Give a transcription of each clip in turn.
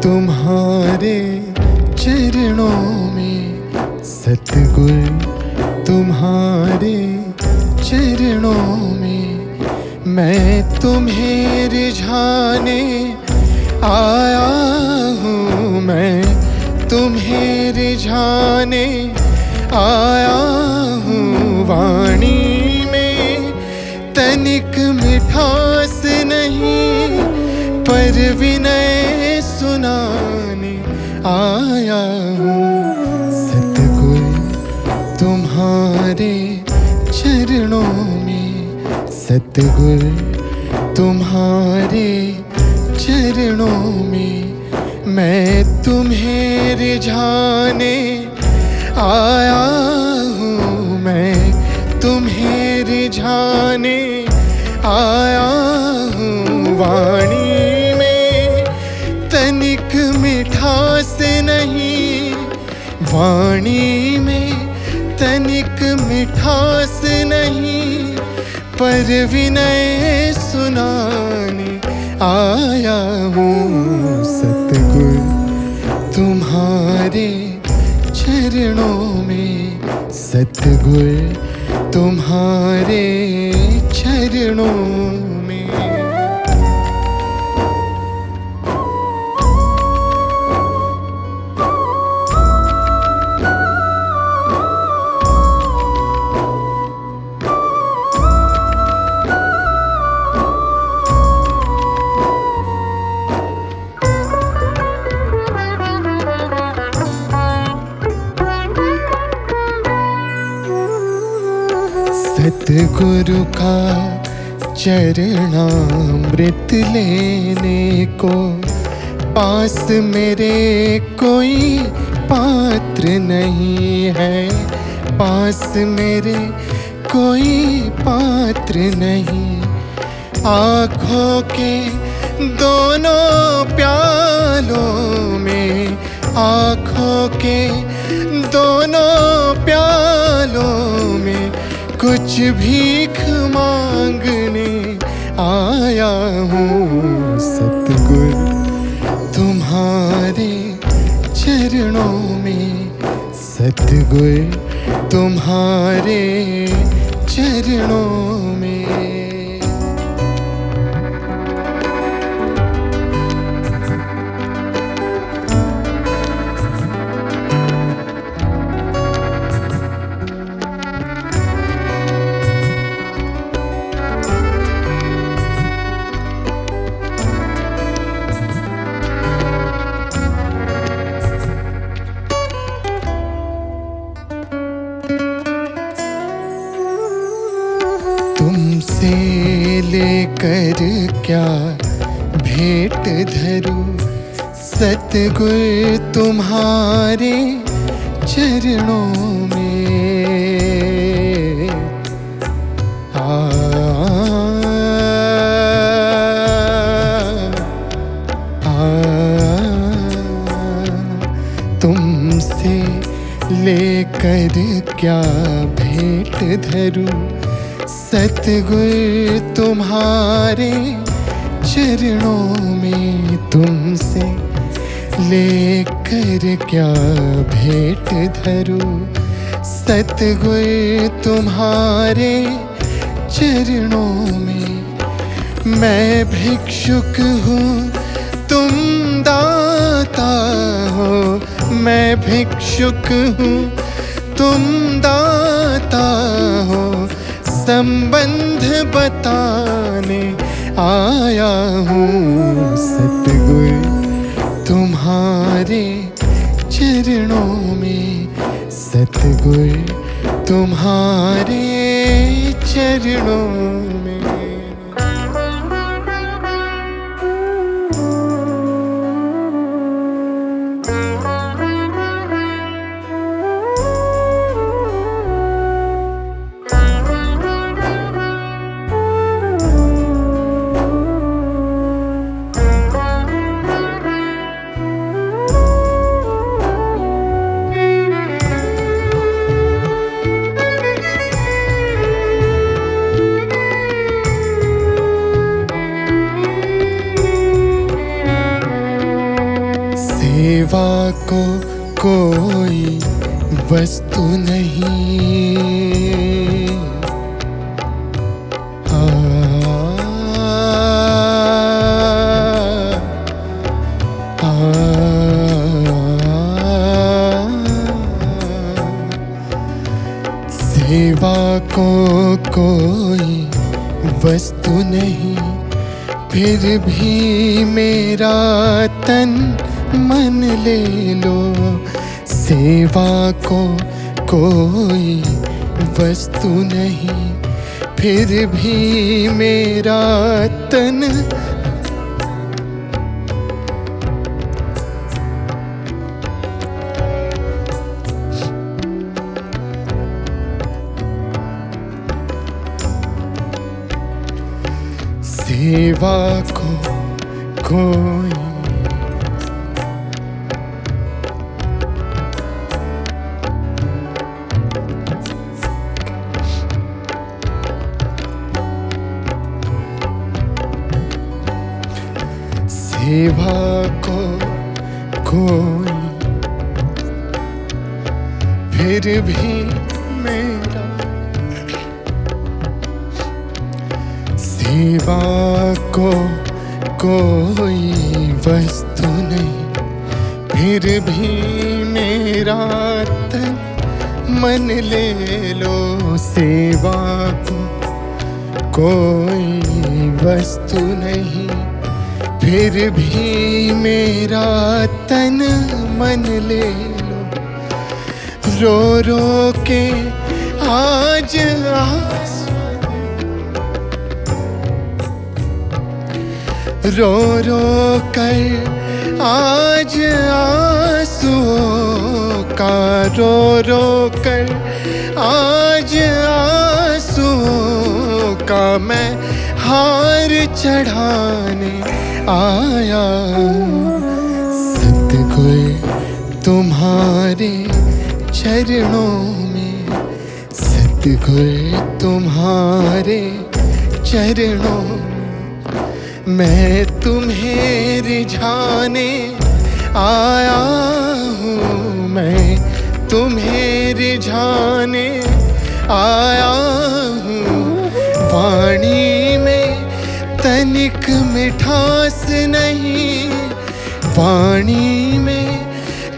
तुम्हारे चरणों में सतगुर, तुम्हारे चरणों में मैं तुम्हें रिझाने आया हूँ। मैं तुम्हें रिझाने आया हूँ। वाणी में तनिक मिठास नहीं, पर विनय सुनाने आया हूँ। सतगुर, तुम्हारे चरणों में, सतगुर, तुम्हारे चरणों में मैं तुम्हें रिझाने आया हूँ। मैं तुम्हें रिझाने आया हूँ। वाणी में तनिक मिठास नहीं, वाणी में तनिक मिठास नहीं, पर विनय सुनाने आया हूँ। सतगुर, तुम्हारे चरणों में, सतगुर, तुम्हारे चरणों में। सतगुरु का चरणामृत लेने को पास मेरे कोई पात्र नहीं है। पास मेरे कोई पात्र नहीं। आँखों के दोनों प्यालों में, आँखों के दोनों प्यालों में कुछ भीख मांगने आया हूँ। सतगुर, तुम्हारे चरणों में, सतगुर, तुम्हारे चरणों में। तुमसे लेकर क्या भेंट धरूं, सतगुर, तुम्हारे चरणों में। तुमसे लेकर क्या भेंट धरूं, सतगुर, तुम्हारे चरणों में। तुमसे लेकर क्या भेंट धरूं, सतगुर, तुम्हारे चरणों में। मैं भिक्षुक हूँ, तुम दाता हो। मैं भिक्षुक हूँ, तुम दाता हो। संबंध बताने आया हूँ। सतगुर, तुम्हारे चरणों में, सतगुर, तुम्हारे चरणों में। को कोई वस्तु नहीं। सेवा को कोई वस्तु नहीं, फिर भी मेरा तन मन ले लो। सेवा को कोई वस्तु नहीं, फिर भी मेरा तन सेवा को कोई सेवा को कोई फिर भी मेरा सेवा को कोई वस्तु नहीं, फिर भी मेरा तन मन ले लो। सेवा को कोई वस्तु नहीं, फिर भी मेरा तन मन ले लो। रो रो के आज रो रो कर आज आंसुओं का, रो रो कर आज आंसुओं का मैं हार चढ़ाने आया। सतगुर तुम्हारे चरणों में, सतगुर तुम्हारे चरणों में मैं तुम्हें रिझाने आया हूँ। मैं तुम्हें रिझाने आया हूँ। वाणी में तनिक मिठास नहीं, वाणी में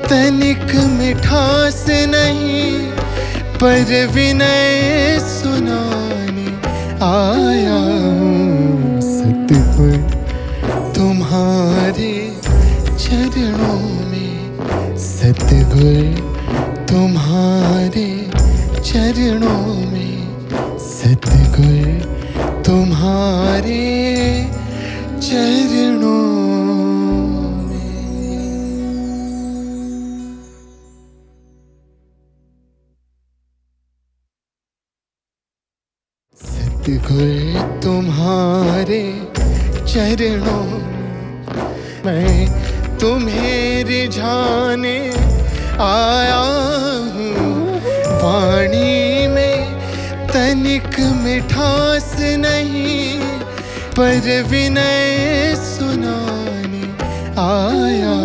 तनिक मिठास नहीं, पर विनय सुनाने आया हूँ। सतगुर तुम्हारे चरणों में, सतगुर तुम्हारे चरणों में, सतगुर तुम्हारे चरणों में। सतगुर तुम्हारे चरणों मैं तुम्हें रिझाने आया हूँ। वाणी में तनिक मिठास नहीं, पर विनय सुनाने आया